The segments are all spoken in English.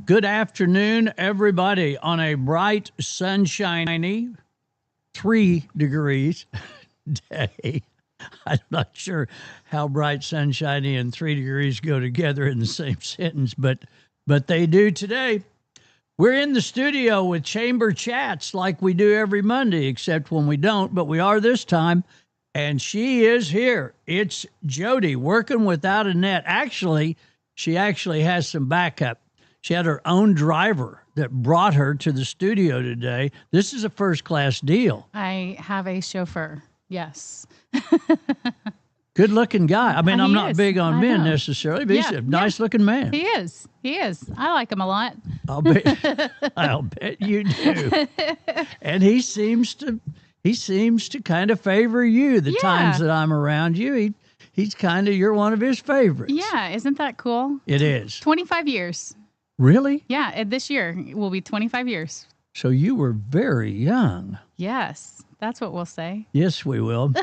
Good afternoon, everybody, on a bright, sunshiny 3 degrees day. I'm not sure how bright, sunshiny, and 3 degrees go together in the same sentence, but they do today. We're in the studio with Chamber Chats like we do every Monday, except when we don't, but we are this time. And she is here. It's Jody working without a net. Actually, she has some backup. She had her own driver that brought her to the studio today. This is a first-class deal. I have a chauffeur, yes. Good-looking guy. I mean, I'm not big on men necessarily, but he's a nice-looking man. He is. I like him a lot. I'll bet you do. And he seems to kind of favor you the times that I'm around you. You're one of his favorites. Yeah, isn't that cool? It is. 25 years. Really? Yeah, this year will be 25 years. So you were very young. Yes, that's what we'll say. Yes, we will.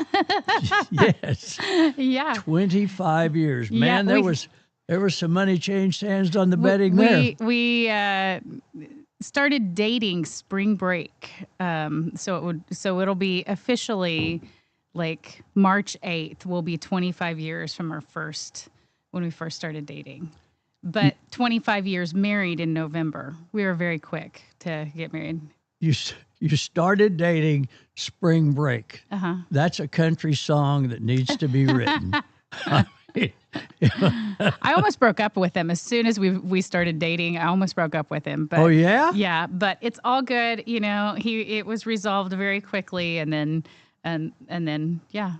Yes. Yeah. 25 years. Man, there was some money changed hands on the betting there. We started dating spring break. So it'll be officially like March 8th will be 25 years from when we first started dating. But 25 years married in November. We were very quick to get married. You started dating spring break. Uh-huh. That's a country song that needs to be written. I almost broke up with him as soon as we started dating. I almost broke up with him. But, oh yeah? Yeah, but it's all good. You know, it was resolved very quickly, and then yeah.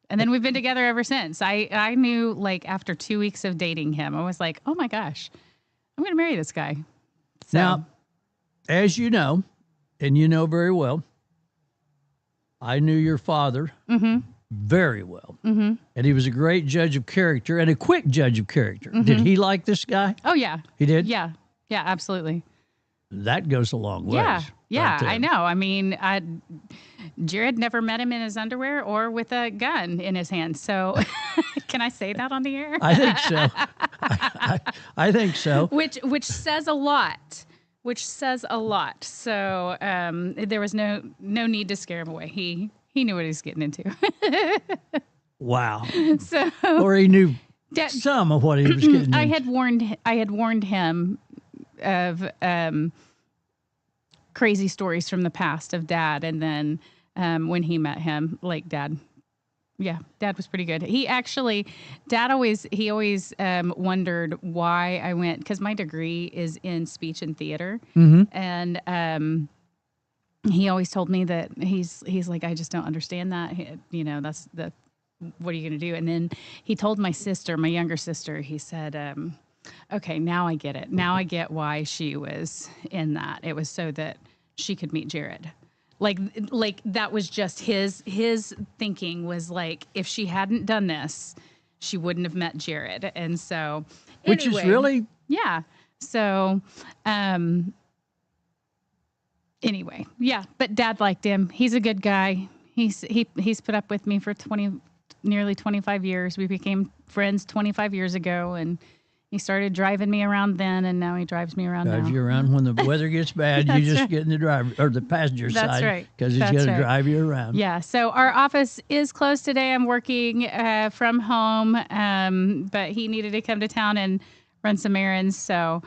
And then we've been together ever since. I knew, like, after 2 weeks of dating him, I was like, oh my gosh, I'm going to marry this guy. So. Now, as you know, and you know very well, I knew your father very well. Mm-hmm. And he was a great judge of character and a quick judge of character. Mm-hmm. Did he like this guy? Oh, yeah. He did? Yeah, absolutely. That goes a long way. Yeah, I know. I mean, Jared never met him in his underwear or with a gun in his hand. So can I say that on the air? I think so. I think so. Which says a lot. So there was no need to scare him away. He knew what he was getting into. Wow. So or he knew some of what he was getting into. I had warned him of crazy stories from the past of Dad, and then when he met him, like Dad was pretty good. Dad always wondered why I went, because my degree is in speech and theater, and he always told me that he's like, I just don't understand that. That's what are you going to do? And then he told my younger sister, he said, okay, now I get it. Now I get why she was in that. It was so that she could meet Jared. Like that was just his thinking was like, if she hadn't done this, she wouldn't have met Jared. And so, which is really, yeah. So, anyway, yeah. But Dad liked him. He's a good guy. He's put up with me for nearly 25 years. We became friends 25 years ago, and he started driving me around then, and now he drives me around now. Drives you around when the weather gets bad. You just get in the driver or the passenger side. That's right. Because he's going to drive you around. Yeah. So our office is closed today. I'm working from home, but he needed to come to town and run some errands. So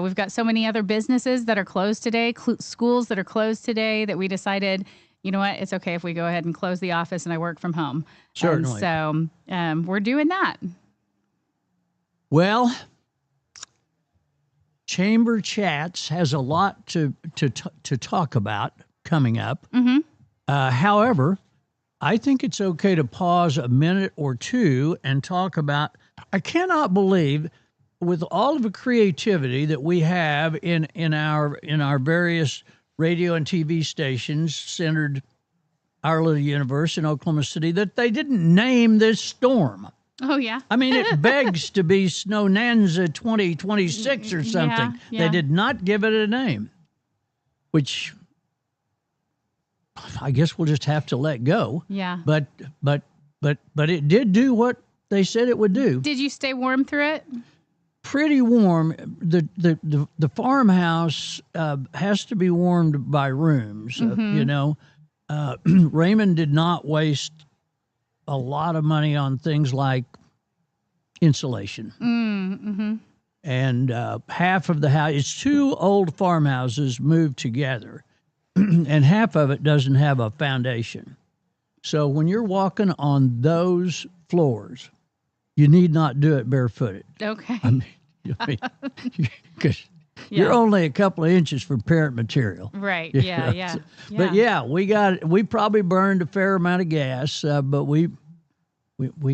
we've got so many other businesses that are closed today, schools that are closed today, that we decided, you know what, it's okay if we go ahead and close the office and I work from home. Certainly. And so we're doing that. Well, Chamber Chats has a lot to talk about coming up. Mm-hmm. However, I think it's okay to pause a minute or two and talk about, I cannot believe, with all of the creativity that we have in our various radio and TV stations centered our little universe in Oklahoma City, that they didn't name this storm. Oh, yeah. I mean, it begs to be Snownanza 2026 or something. Yeah. They did not give it a name, which I guess we'll just have to let go. Yeah. But it did do what they said it would do. Did you stay warm through it? pretty warm. The farmhouse has to be warmed by rooms. You know, Raymond did not waste a lot of money on things like insulation. And half of the house, it's two old farmhouses moved together, and half of it doesn't have a foundation. So when you're walking on those floors, you need not do it barefooted. Okay. Because you're only a couple of inches from parent material. Right. You Yeah. know? Yeah. But yeah, we probably burned a fair amount of gas, but we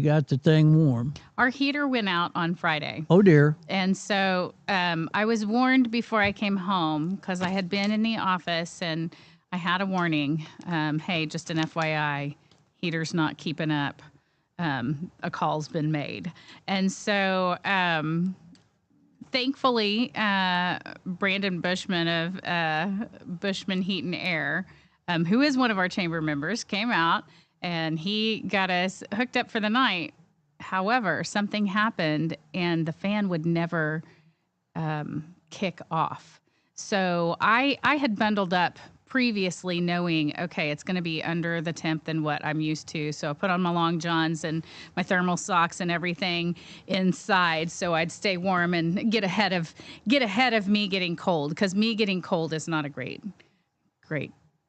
got the thing warm. Our heater went out on Friday. Oh dear. And so I was warned before I came home because I had been in the office and I had a warning. Hey, just an FYI, heater's not keeping up. A call's been made. And so thankfully, Brandon Bushman of Bushman Heat and Air, who is one of our chamber members, came out and he got us hooked up for the night. However, something happened and the fan would never kick off. So I had bundled up previously knowing, okay, it's going to be under the temp than what I'm used to. So I put on my long johns and my thermal socks and everything inside so I'd stay warm and get ahead of me getting cold, because me getting cold is not a great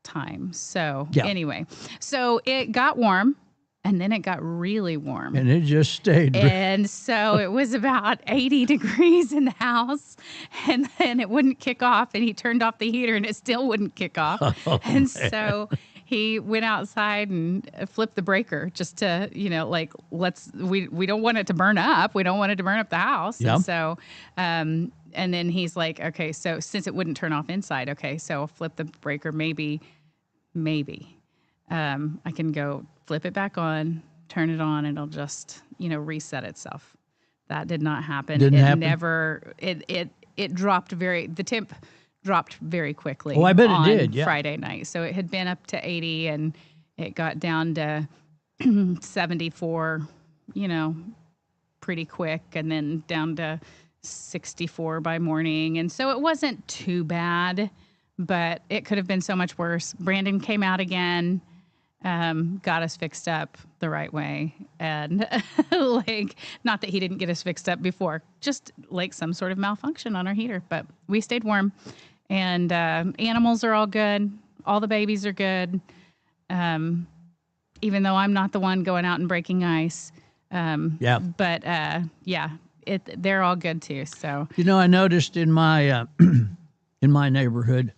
time. So anyway, so it got warm. And then it got really warm. And it just stayed. And so it was about 80 degrees in the house. And then it wouldn't kick off. And he turned off the heater and it still wouldn't kick off. So he went outside and flipped the breaker just to, like, we don't want it to burn up. We don't want it to burn up the house. Yep. And so, and then he's like, okay, so since it wouldn't turn off inside, okay, so flip the breaker, maybe. I can go flip it back on, turn it on, and it'll just, reset itself. That did not happen. Didn't happen? Never, it dropped the temp dropped very quickly. Oh, I bet it did, yeah. Friday night. So it had been up to 80 and it got down to 74, pretty quick, and then down to 64 by morning. And so it wasn't too bad, but it could have been so much worse. Brandon came out again. Got us fixed up the right way. And not that he didn't get us fixed up before, just like some sort of malfunction on our heater, but we stayed warm. And animals are all good. All the babies are good. Even though I'm not the one going out and breaking ice. But they're all good too. So, I noticed in my in my neighborhood,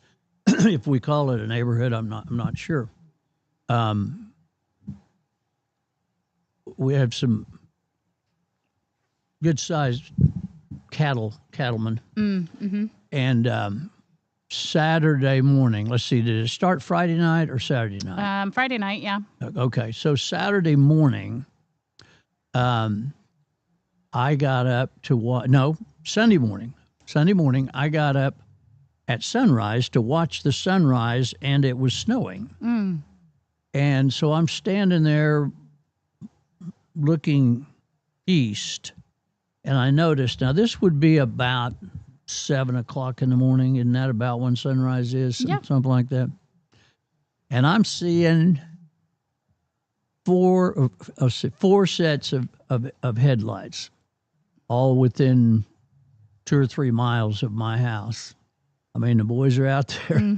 if we call it a neighborhood, I'm not sure. We have some good-sized cattlemen. And Saturday morning, let's see, did it start Friday night or Saturday night? Friday night, yeah. Okay, so Saturday morning, I got up to Sunday morning. Sunday morning, I got up at sunrise to watch the sunrise, and it was snowing. And so I'm standing there looking east, and I noticed, now this would be about 7 o'clock in the morning. Isn't that about when sunrise is? Yeah. Something like that. And I'm seeing four sets of headlights, all within 2 or 3 miles of my house. I mean, the boys are out there.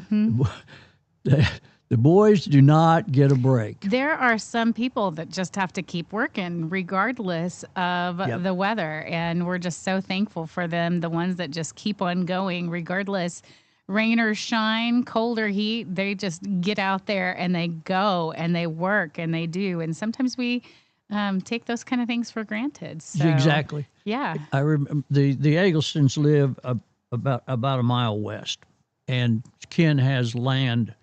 The boys do not get a break. There are some people that just have to keep working regardless of the weather. And we're just so thankful for them, the ones that just keep on going regardless. Rain or shine, cold or heat, they just get out there and they go and they work and they do. And sometimes we take those kind of things for granted. So, Exactly. Yeah. I remember the Egglestons live about a mile west. And Ken has land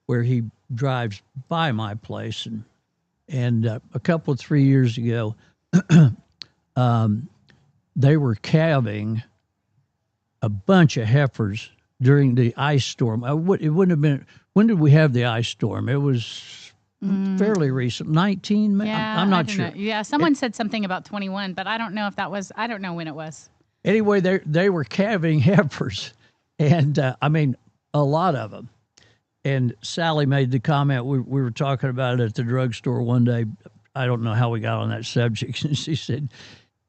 where he drives by my place, and a couple of 3 years ago, they were calving a bunch of heifers during the ice storm. It wouldn't have been. When did we have the ice storm? It was fairly recent. 19. Yeah, I'm not sure. Yeah, someone said something about 21, but I don't know if that was. I don't know when it was. Anyway, they were calving heifers, and I mean a lot of them. And Sally made the comment, we were talking about it at the drugstore one day. I don't know how we got on that subject. And she said,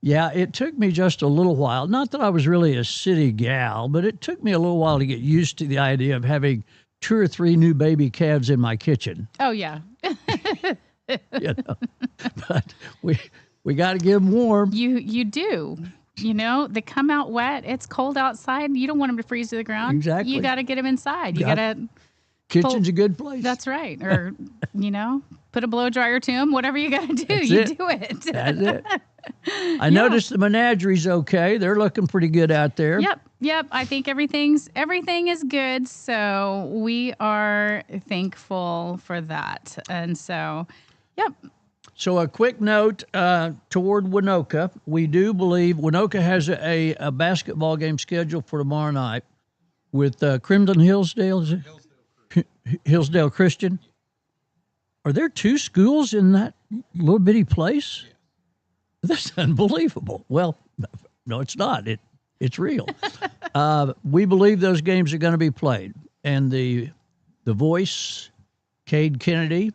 yeah, it took me just a little while. Not that I was really a city gal, but it took me a little while to get used to the idea of having 2 or 3 new baby calves in my kitchen. Oh, yeah. You know, but we got to get them warm. You do. You know, they come out wet. It's cold outside. You don't want them to freeze to the ground. Exactly. You got to get them inside. You got to. Kitchen's a good place. That's right. Or, you know, put a blow dryer to them. Whatever you got to do, That's you it. do it. That's it. I noticed the menagerie's okay. They're looking pretty good out there. Yep. I think everything is good. So we are thankful for that. And so, yep. So a quick note toward Winoka. We do believe Winoka has a basketball game scheduled for tomorrow night with Crimson Hillsdale. Is it? Hillsdale Christian. Are there 2 schools in that little bitty place? That's unbelievable. Well, no, it's not. It's real. We believe those games are going to be played. And the voice, Cade Kennedy,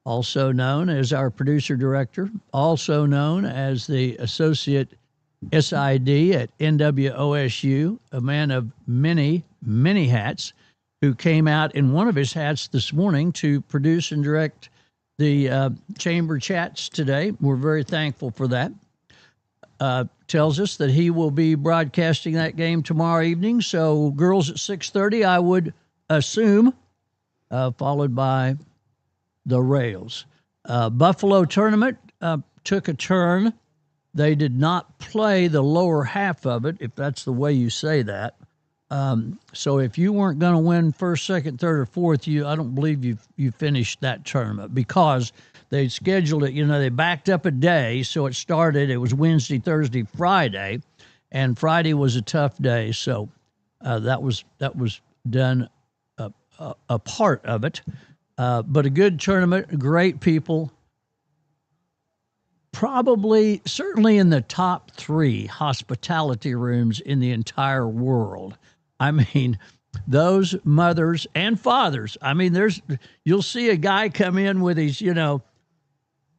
also known as our producer director, also known as the associate SID at NWOSU, a man of many, many hats, who came out in one of his hats this morning to produce and direct the chamber chats today. We're very thankful for that. Tells us that he will be broadcasting that game tomorrow evening. So girls at 6:30, I would assume, followed by the Rails. Buffalo tournament took a turn. They did not play the lower half of it, if that's the way you say that. So if you weren't going to win first, second, third, or fourth, I don't believe you finished that tournament because they scheduled it. You know, they backed up a day, so it was Wednesday, Thursday, Friday, and Friday was a tough day. So that was done a part of it, but a good tournament, great people. Probably, certainly in the top 3 hospitality rooms in the entire world. I mean, those mothers and fathers. I mean, you'll see a guy come in with his,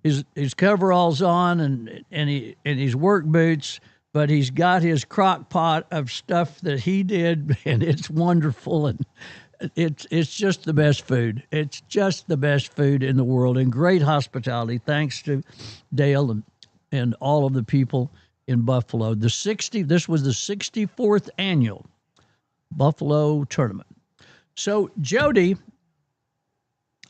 his coveralls on and his work boots, but he's got his crock pot of stuff that he did, and it's wonderful, and it's just the best food. It's just the best food in the world, and great hospitality. Thanks to Dale and all of the people in Buffalo. This was the 64th annual Buffalo tournament. So, Jody,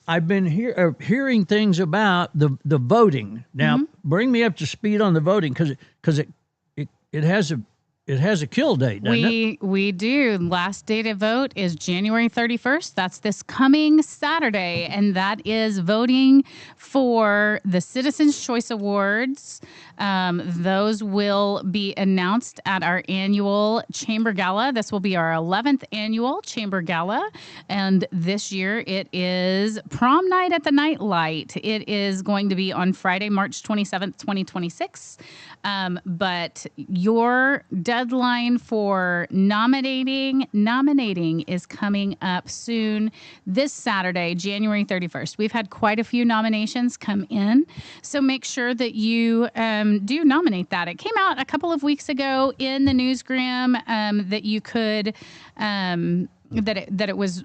I've been hearing things about the voting. Now, bring me up to speed on the voting because it has a kill date, doesn't it? We do. Last day to vote is January 31st. That's this coming Saturday, and that is voting for the Citizens' Choice Awards. Those will be announced at our annual Chamber Gala. This will be our 11th annual Chamber Gala, and this year it is prom night at the Nightlight. It is going to be on Friday, March 27th, 2026. But your deadline for nominating is coming up soon this Saturday, January 31st. We've had quite a few nominations come in, so make sure that you do nominate that. It came out a couple of weeks ago in the newsgram that you could that it was,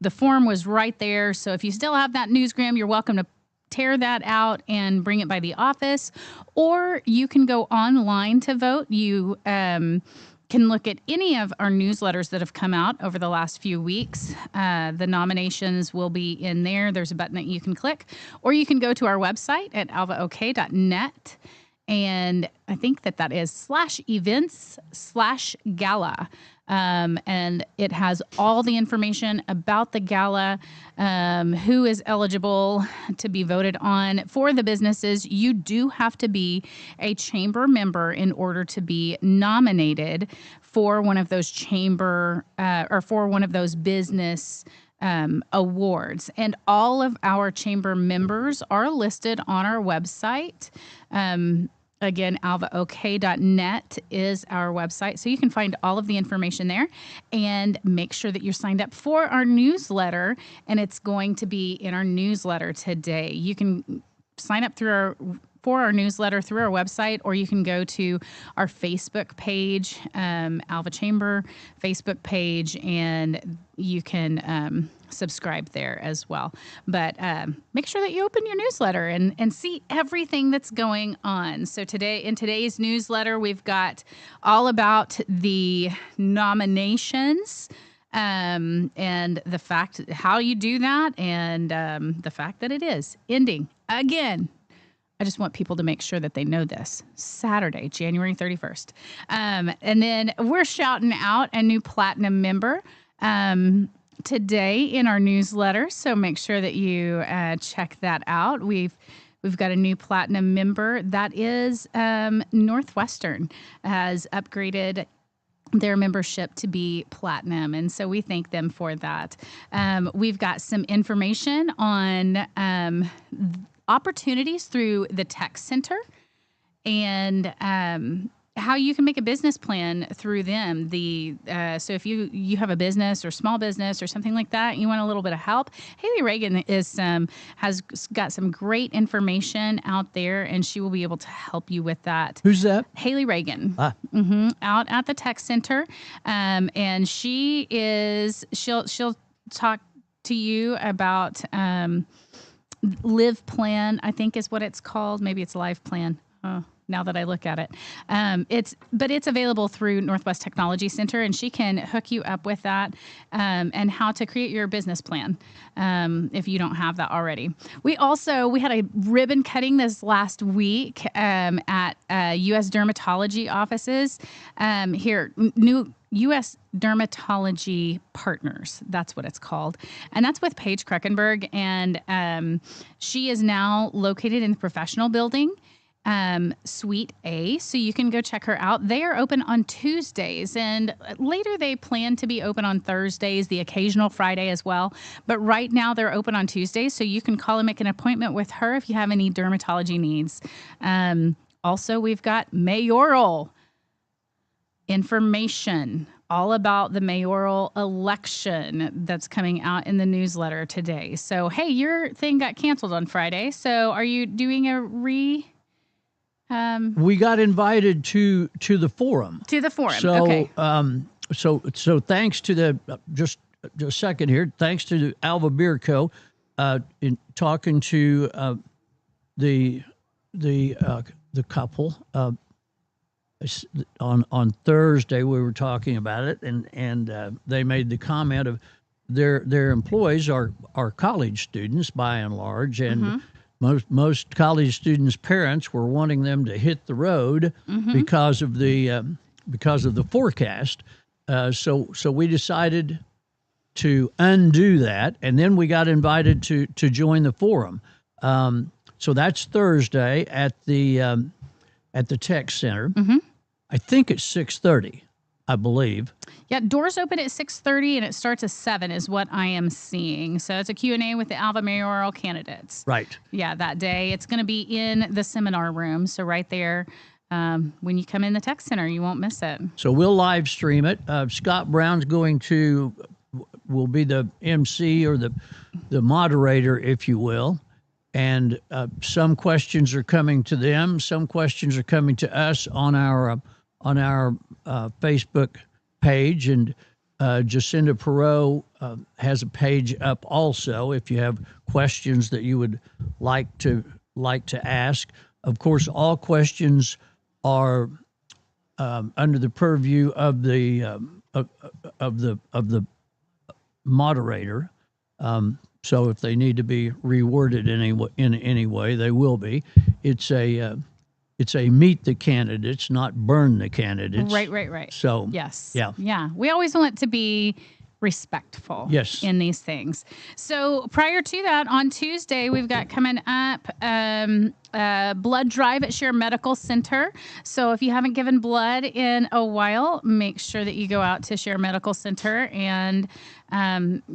the form was right there. So if you still have that newsgram, you're welcome to tear that out and bring it by the office, or you can go online to vote. You can look at any of our newsletters that have come out over the last few weeks. The nominations will be in there. There's a button that you can click, or you can go to our website at alvaok.net, and I think that is /events/gala. And it has all the information about the gala, who is eligible to be voted on. For the businesses, you do have to be a chamber member in order to be nominated for one of those chamber or for one of those business awards. And all of our chamber members are listed on our website. Again, alvaok.net is our website. So you can find all of the information there, and make sure that you're signed up for our newsletter. And it's going to be in our newsletter today. You can sign up for our newsletter through our website, or you can go to our Facebook page, Alva Chamber Facebook page, and you can subscribe there as well. But make sure that you open your newsletter and see everything that's going on. So in today's newsletter, we've got all about the nominations, and the fact how you do that, and the fact that it is ending again. I just want people to make sure that they know this. Saturday, January 31st. And then we're shouting out a new platinum member today in our newsletter. So make sure that you check that out. We've got a new platinum member. That is Northwestern has upgraded their membership to be platinum. And so we thank them for that. We've got some information on opportunities through the Tech Center, and how you can make a business plan through them. So if you have a business or small business or something like that, you want a little bit of help, Haley Reagan has got some great information out there, and she will be able to help you with that. Who's that? Haley Reagan, out at the Tech Center, and she'll talk to you about Live Plan, I think is what it's called. Maybe it's Live Plan. Now that I look at it, it's available through Northwest Technology Center, and she can hook you up with that, and how to create your business plan if you don't have that already. We had a ribbon cutting this last week at U.S. Dermatology offices here. New U.S. Dermatology Partners, that's what it's called. And that's with Paige Kruckenberg. And she is now located in the professional building, Suite A. So you can go check her out. They are open on Tuesdays, and later they plan to be open on Thursdays, the occasional Friday as well. But right now they're open on Tuesdays. So you can call and make an appointment with her if you have any dermatology needs. Also, we've got mayoral information all about the mayoral election that's coming out in the newsletter today. So, hey, your thing got canceled on Friday. So are you doing a we got invited to the forum. To the forum. So, okay. So thanks to just a second here. Thanks to the Alva Beer Co. In talking to the couple on Thursday, we were talking about it, and they made the comment of their employees are college students by and large, and most college students' parents were wanting them to hit the road because of the forecast. So we decided to undo that, and then we got invited to join the forum. So that's Thursday at the Tech Center. I think it's 6:30, I believe. Yeah, doors open at 6:30 and it starts at 7 is what I am seeing. So it's a Q&A with the Alva mayoral candidates. Right. Yeah, that day. It's going to be in the seminar room. So right there, when you come in the Tech Center, you won't miss it. So we'll live stream it. Scott Brown's will be the MC or the moderator, if you will. And some questions are coming to them. Some questions are coming to us on our Facebook page, and Jacinda Perot has a page up also if you have questions that you would like to ask. Of course, all questions are under the purview of the moderator. So if they need to be reworded in any way, they will be. It's a meet the candidates, not burn the candidates. Right. So yes, yeah. We always want to be respectful Yes. in these things. So prior to that, on Tuesday, we've got coming up blood drive at Share Medical Center. So if you haven't given blood in a while, make sure that you go out to Share Medical Center and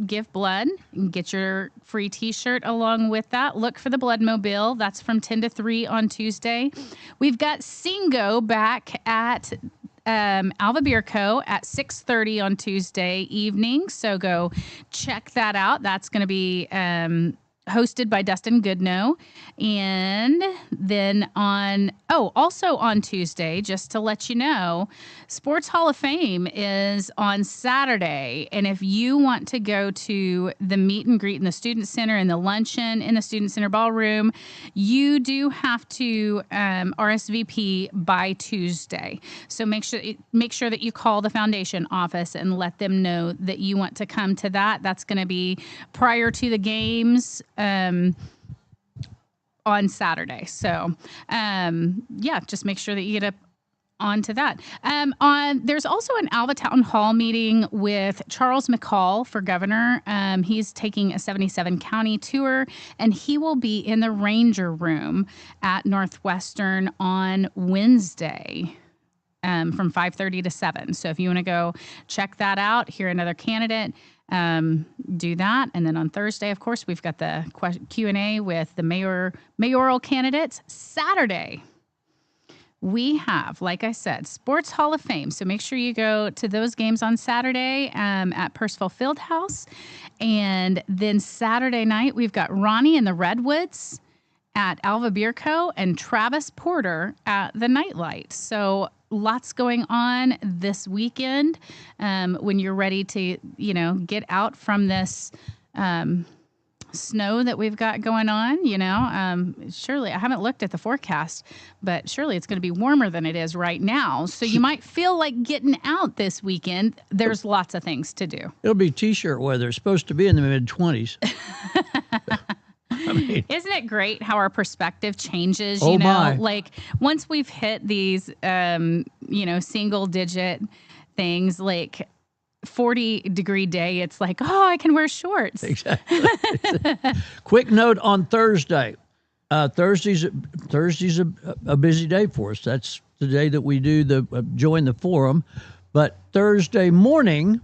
give blood and get your free t-shirt along with that. Look for the Blood Mobile. That's from 10 to 3 on Tuesday. We've got Singo back at Alva Beer Co. at 6:30 on Tuesday evening. So go check that out. That's going to be hosted by Dustin Goodnow. And then also on Tuesday, just to let you know, Sports Hall of Fame is on Saturday. And if you want to go to the meet and greet in the Student Center and the luncheon in the Student Center ballroom, you do have to RSVP by Tuesday. So make sure that you call the foundation office and let them know that you want to come to that. That's going to be prior to the games on Saturday. So, just make sure that you get up onto that. There's also an Alva Town Hall meeting with Charles McCall for governor. He's taking a 77 county tour, and he will be in the Ranger Room at Northwestern on Wednesday. From 5:30 to 7. So if you want to go check that out, hear another candidate, do that. And then on Thursday, of course, we've got the Q&A with the mayoral candidates. Saturday, we have, like I said, Sports Hall of Fame. So make sure you go to those games on Saturday at Percival Fieldhouse. And then Saturday night, we've got Ronnie and the Redwoods at Alva Beer Co. and Travis Porter at the Nightlight. So lots going on this weekend when you're ready to, get out from this snow that we've got going on. Surely, I haven't looked at the forecast, but surely it's going to be warmer than it is right now. So you might feel like getting out this weekend. There's lots of things to do. It'll be t-shirt weather. It's supposed to be in the mid-20s. Isn't it great how our perspective changes? My. Like once we've hit these, single digit things like 40-degree day, it's like, I can wear shorts. Exactly. Quick note on Thursday. Thursday's a busy day for us. That's the day that we do join the forum. But Thursday morning,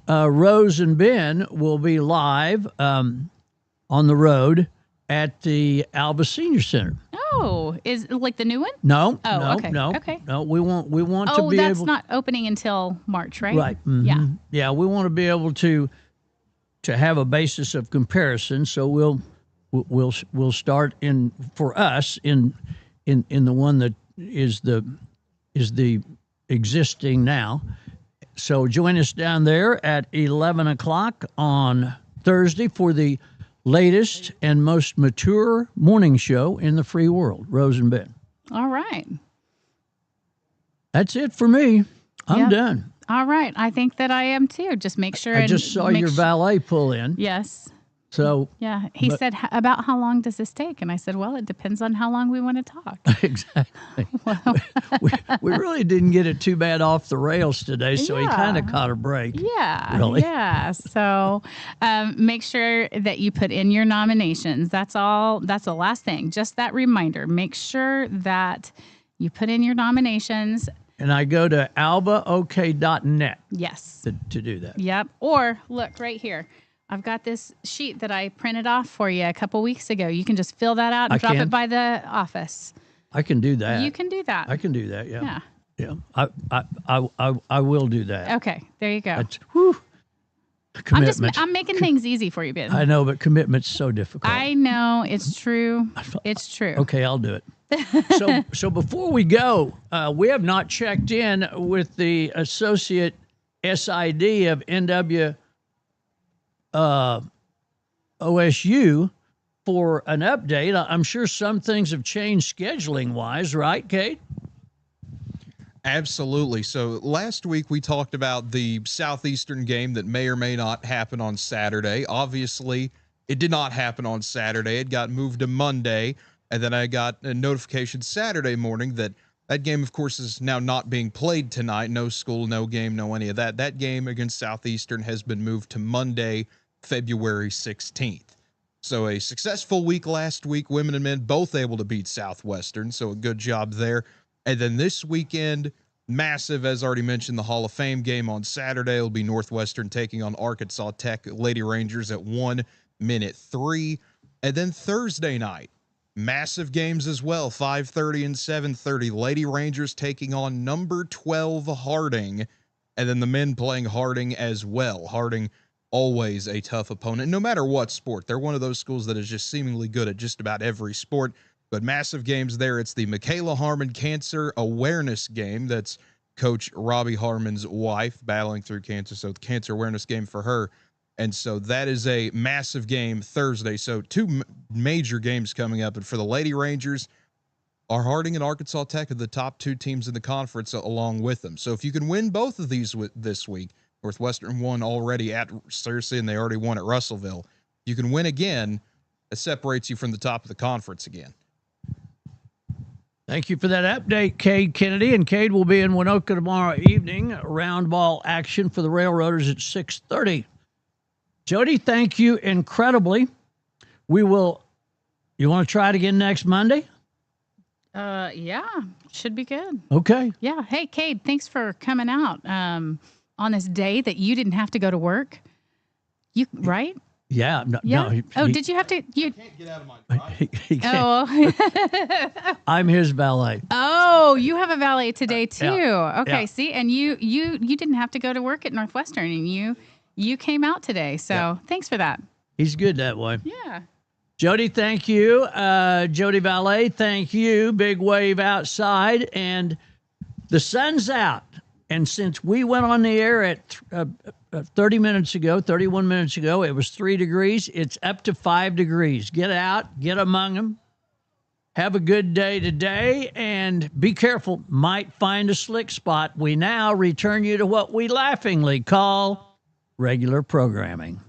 Rose and Ben will be live on the road at the Alva Senior Center. Oh, is like the new one? No. Okay. No. Okay. No, we want to be able. Oh, that's not opening until March, right? Right. Mm-hmm. Yeah. Yeah, we want to be able to have a basis of comparison. So we'll start for us in the one that is the existing now. So join us down there at 11 o'clock on Thursday for the latest and most mature morning show in the free world, Rose and Ben. All right. That's it for me. I'm done. All right. I think that I am too. Just make sure. I just saw your valet pull in. Yes. So yeah, he said about how long does this take, and I said, well, it depends on how long we want to talk. Exactly. we really didn't get it too bad off the rails today, so he kind of caught a break. Yeah, really. Yeah. So make sure that you put in your nominations. That's all. That's the last thing. Just that reminder. Make sure that you put in your nominations. And I go to alvaok.net. Yes. To do that. Yep. Or look right here. I've got this sheet that I printed off for you a couple weeks ago. You can just fill that out and drop it by the office. I can do that. You can do that. I can do that. Yeah. Yeah. Yeah. I will do that. Okay. There you go. That's commitment. I'm making things easy for you, Ben. I know, but commitment's so difficult. I know. It's true. It's true. Okay, I'll do it. So before we go, we have not checked in with the associate SID of NW OSU for an update. I'm sure some things have changed scheduling wise, right, Kate? Absolutely. So last week we talked about the Southeastern game that may or may not happen on Saturday. Obviously, it did not happen on Saturday. It got moved to Monday, and then I got a notification Saturday morning that That game, of course, is now not being played tonight. No school, no game, no any of that. That game against Southeastern has been moved to Monday, February 16th. So a successful week last week, women and men both able to beat Southwestern. So a good job there. And then this weekend, massive, as already mentioned, the Hall of Fame game on Saturday will be Northwestern taking on Arkansas Tech Lady Rangers at 1:03. And then Thursday night, massive games as well, 5:30 and 7:30. Lady Rangers taking on number 12 Harding, and then the men playing Harding as well. Harding, always a tough opponent, no matter what sport. They're one of those schools that is just seemingly good at just about every sport. But massive games there. It's the Michaela Harmon Cancer Awareness Game. That's Coach Robbie Harmon's wife battling through cancer. So the cancer awareness game for her. And so that is a massive game Thursday. So two major games coming up. And for the Lady Rangers, are Harding and Arkansas Tech are the top two teams in the conference along with them. So if you can win both of these this week, Northwestern won already at Searcy and they already won at Russellville. You can win again. It separates you from the top of the conference again. Thank you for that update, Cade Kennedy. And Cade will be in Winoka tomorrow evening. Round ball action for the Railroaders at 6:30. Jody, thank you incredibly. You want to try it again next Monday? Yeah, should be good. Okay. Yeah. Hey, Cade, thanks for coming out on this day that you didn't have to go to work. Right? Yeah. Yeah. Did you have to? You Can't get out of my drive. he can't. Oh. I'm his valet. Oh, you have a valet today too. Yeah. Okay. Yeah. See, and you didn't have to go to work at Northwestern, and you came out today. So thanks for that. He's good that way. Yeah. Jody, thank you. Jody Valet, thank you. Big wave outside, and the sun's out. And since we went on the air at 31 minutes ago, it was 3 degrees. It's up to 5 degrees. Get out, get among them. Have a good day today, and be careful. Might find a slick spot. We now return you to what we laughingly call regular programming.